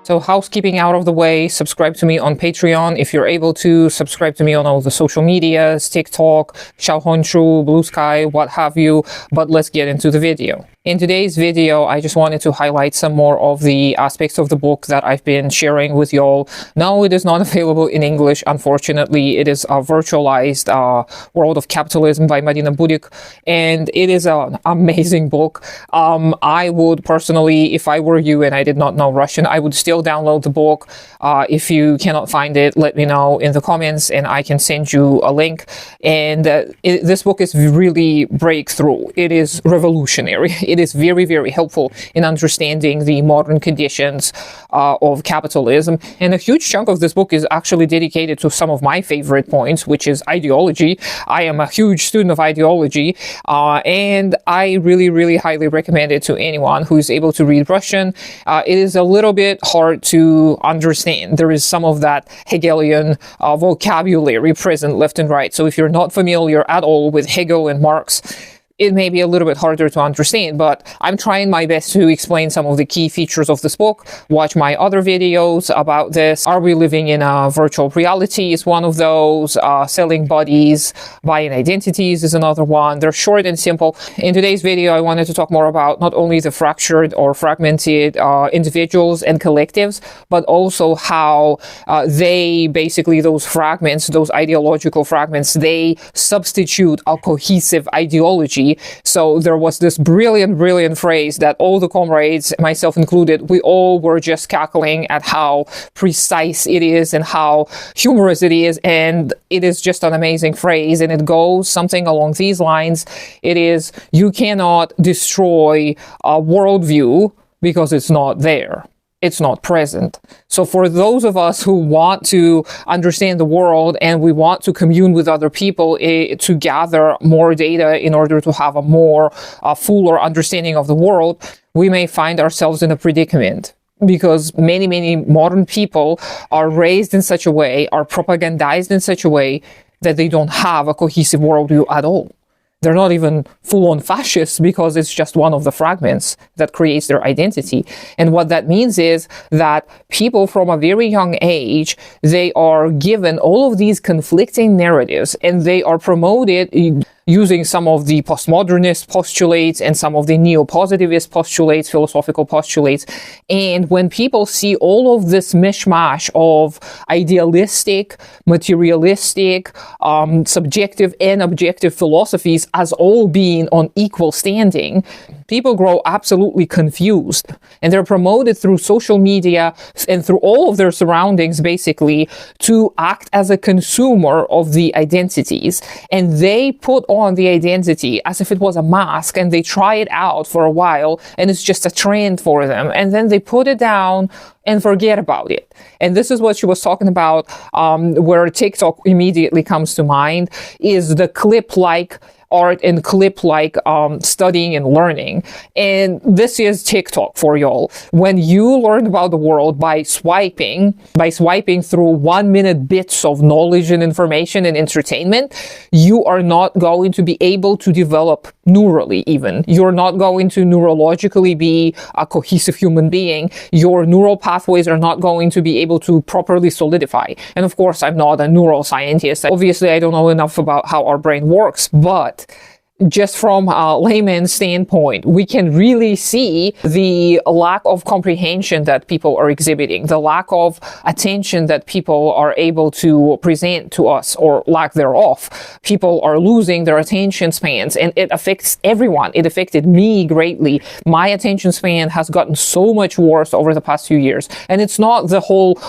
So housekeeping out of the way, subscribe to me on Patreon if you're able to, subscribe to me on all the social medias, TikTok, Xiaohongshu, Blue Sky, what have you, but let's get into the video. In today's video, I just wanted to highlight some more of the aspects of the book that I've been sharing with y'all. No, it is not available in English, unfortunately. It is a virtualized World of Capitalism by Burik, and it is an amazing book. I would personally, if I were you and I did not know Russian, I would still download the book. If you cannot find it, let me know in the comments and I can send you a link. And this book is really breakthrough. It is revolutionary. It is very, very helpful in understanding the modern conditions of capitalism. And a huge chunk of this book is actually dedicated to some of my favorite points, which is ideology. I am a huge student of ideology, and I really, really highly recommend it to anyone who is able to read Russian. It is a little bit hard to understand. There is some of that Hegelian vocabulary present left and right. So if you're not familiar at all with Hegel and Marx, it may be a little bit harder to understand, but I'm trying my best to explain some of the key features of this book. Watch my other videos about this. Are we living in a virtual reality is one of those. Selling bodies, buying identities is another one. They're short and simple. In today's video, I wanted to talk more about not only the fractured or fragmented individuals and collectives, but also how they basically, those fragments, those ideological fragments, they substitute a cohesive ideology. So there was this brilliant phrase that all the comrades, myself included, we all were just cackling at how precise it is and how humorous it is. And it is just an amazing phrase. And it goes something along these lines. It is, you cannot destroy a worldview because it's not there. It's not present. So for those of us who want to understand the world and we want to commune with other people to gather more data in order to have a more fuller understanding of the world, we may find ourselves in a predicament. Because many modern people are raised in such a way, are propagandized in such a way that they don't have a cohesive worldview at all. They're not even full-on fascists because it's just one of the fragments that creates their identity. And what that means is that people from a very young age, they are given all of these conflicting narratives and they are promoted using some of the postmodernist postulates and some of the neo-positivist postulates, philosophical postulates. And when people see all of this mishmash of idealistic, materialistic, subjective and objective philosophies as all being on equal standing, people grow absolutely confused. And they're promoted through social media and through all of their surroundings, basically, to act as a consumer of the identities. And they put on the identity as if it was a mask, and they try it out for a while, and it's just a trend for them. And then they put it down and forget about it. And this is what she was talking about, where TikTok immediately comes to mind, is the clip-like art and clip-like studying and learning. And this is TikTok for y'all. When you learn about the world by swiping through 1 minute bits of knowledge and information and entertainment, you are not going to be able to develop neurally even. You're not going to neurologically be a cohesive human being. Your neural pathways are not going to be able to properly solidify. And of course, I'm not a neuroscientist. Obviously, I don't know enough about how our brain works, but just from a layman's standpoint, we can really see the lack of comprehension that people are exhibiting, the lack of attention that people are able to present to us, or lack thereof. People are losing their attention spans, and it affects everyone. It affected me greatly. My attention span has gotten so much worse over the past few years. And it's not the whole,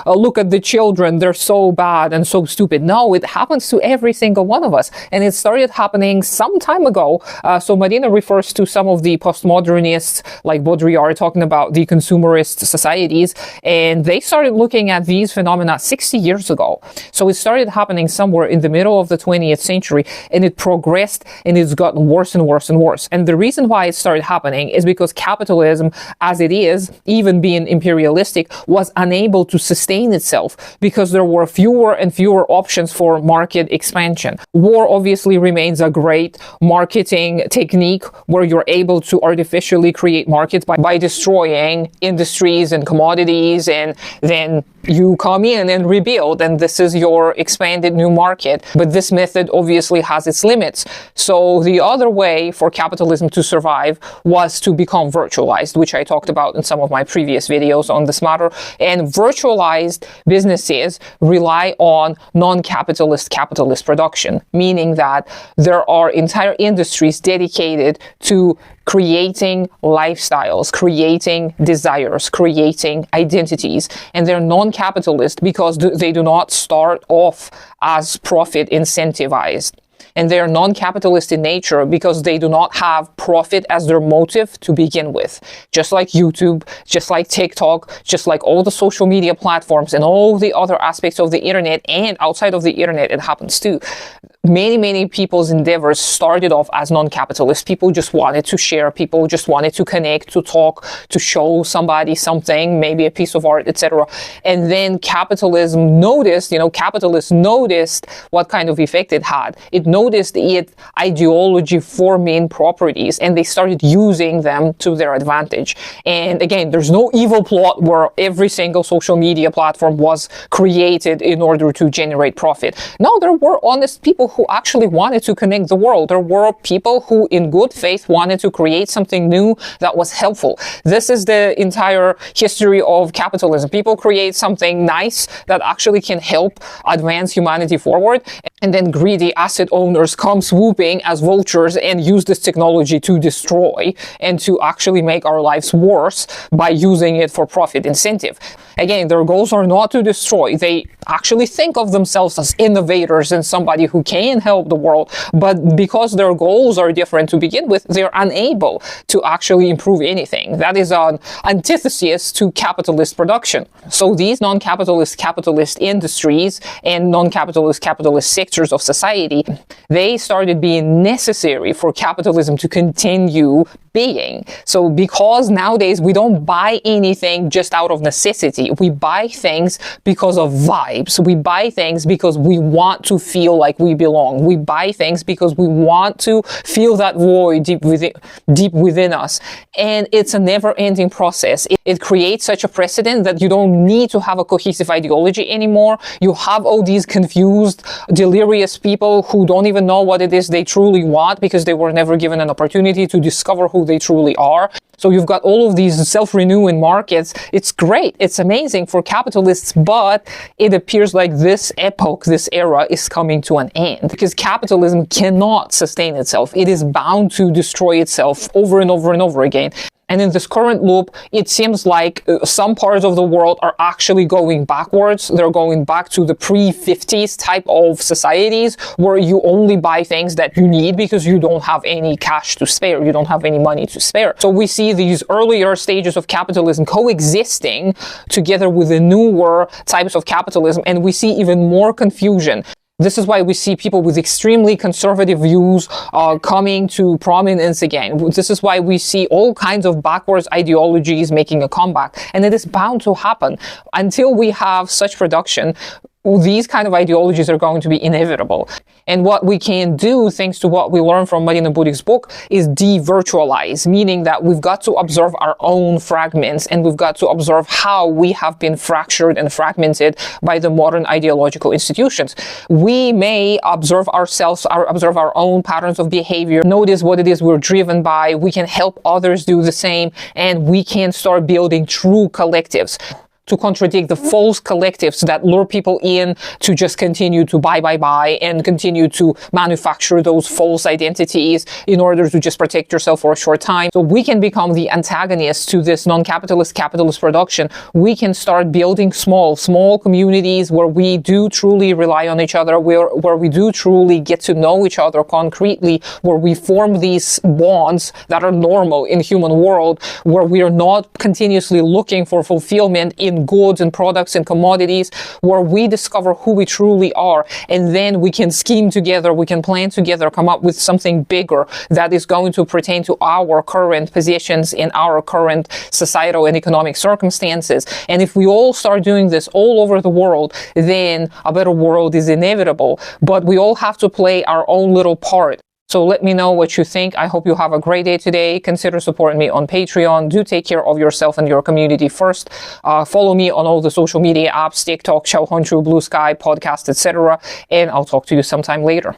look at the children, they're so bad and so stupid. No, it happens to every single one of us. And it started happening some time ago. So Marina refers to some of the postmodernists like Baudrillard talking about the consumerist societies, and they started looking at these phenomena 60 years ago. So it started happening somewhere in the middle of the 20th century, and it progressed, and it's gotten worse and worse and worse. And the reason why it started happening is because capitalism, as it is, even being imperialistic, was unable to sustain itself because there were fewer and fewer options for market expansion. War obviously remains a great great marketing technique where you're able to artificially create markets by destroying industries and commodities, and then you come in and rebuild, and this is your expanded new market. But this method obviously has its limits. So the other way for capitalism to survive was to become virtualized, which I talked about in some of my previous videos on this matter. And virtualized businesses rely on non-capitalist capitalist production, meaning that there are entire industries dedicated to creating lifestyles, creating desires, creating identities. And they're non-capitalist because they do not start off as profit incentivized. And they are non-capitalist in nature because they do not have profit as their motive to begin with. Just like YouTube, just like TikTok, just like all the social media platforms and all the other aspects of the internet, and outside of the internet it happens too. Many people's endeavors started off as non-capitalist. People just wanted to share, people just wanted to connect, to talk, to show somebody something, maybe a piece of art, etc. And then capitalism noticed, capitalists noticed what kind of effect it had. It noticed its ideology forming properties, and they started using them to their advantage. And again, there's no evil plot where every single social media platform was created in order to generate profit. No, there were honest people who actually wanted to connect the world. There were people who in good faith wanted to create something new that was helpful. This is the entire history of capitalism. People create something nice that actually can help advance humanity forward, and then greedy asset owners come swooping as vultures and use this technology to destroy and to actually make our lives worse by using it for profit incentive. Again, their goals are not to destroy. They actually think of themselves as innovators and somebody who can help the world. But because their goals are different to begin with, they're unable to actually improve anything. That is an antithesis to capitalist production. So these non-capitalist capitalist industries and non-capitalist capitalist sectors of society, they started being necessary for capitalism to continue being. So because nowadays we don't buy anything just out of necessity. We buy things because of vibes. We buy things because we want to feel like we belong. We buy things because we want to feel that void deep within us. And it's a never-ending process. It creates such a precedent that you don't need to have a cohesive ideology anymore. You have all these confused, delirious people who don't even know what it is they truly want because they were never given an opportunity to discover who they truly are. So you've got all of these self-renewing markets. It's great. It's amazing for capitalists, but it appears like this epoch, this era is coming to an end because capitalism cannot sustain itself. It is bound to destroy itself over and over and over again. And in this current loop, it seems like some parts of the world are actually going backwards. They're going back to the pre-50s type of societies where you only buy things that you need because you don't have any cash to spare. You don't have any money to spare. So we see these earlier stages of capitalism coexisting together with the newer types of capitalism, and we see even more confusion. This is why we see people with extremely conservative views coming to prominence again. This is why we see all kinds of backwards ideologies making a comeback. And it is bound to happen. Until we have such production, these kind of ideologies are going to be inevitable. And what we can do, thanks to what we learned from Marina Burik's book, is de-virtualize, meaning that we've got to observe our own fragments and we've got to observe how we have been fractured and fragmented by the modern ideological institutions. We may observe ourselves, observe our own patterns of behavior, notice what it is we're driven by, we can help others do the same, and we can start building true collectives to contradict the false collectives that lure people in to just continue to buy and continue to manufacture those false identities in order to just protect yourself for a short time. So we can become the antagonists to this non-capitalist capitalist production. We can start building small communities where we do truly rely on each other, where we do truly get to know each other concretely, where we form these bonds that are normal in human world, where we are not continuously looking for fulfillment in goods and products and commodities, where we discover who we truly are, and then we can scheme together, we can plan together, come up with something bigger that is going to pertain to our current positions in our current societal and economic circumstances. And if we all start doing this all over the world, then a better world is inevitable. But we all have to play our own little part. So let me know what you think. I hope you have a great day today. Consider supporting me on Patreon. Do take care of yourself and your community first. Follow me on all the social media apps, TikTok, Xiaohongshu, Blue Sky, podcast, etc. And I'll talk to you sometime later.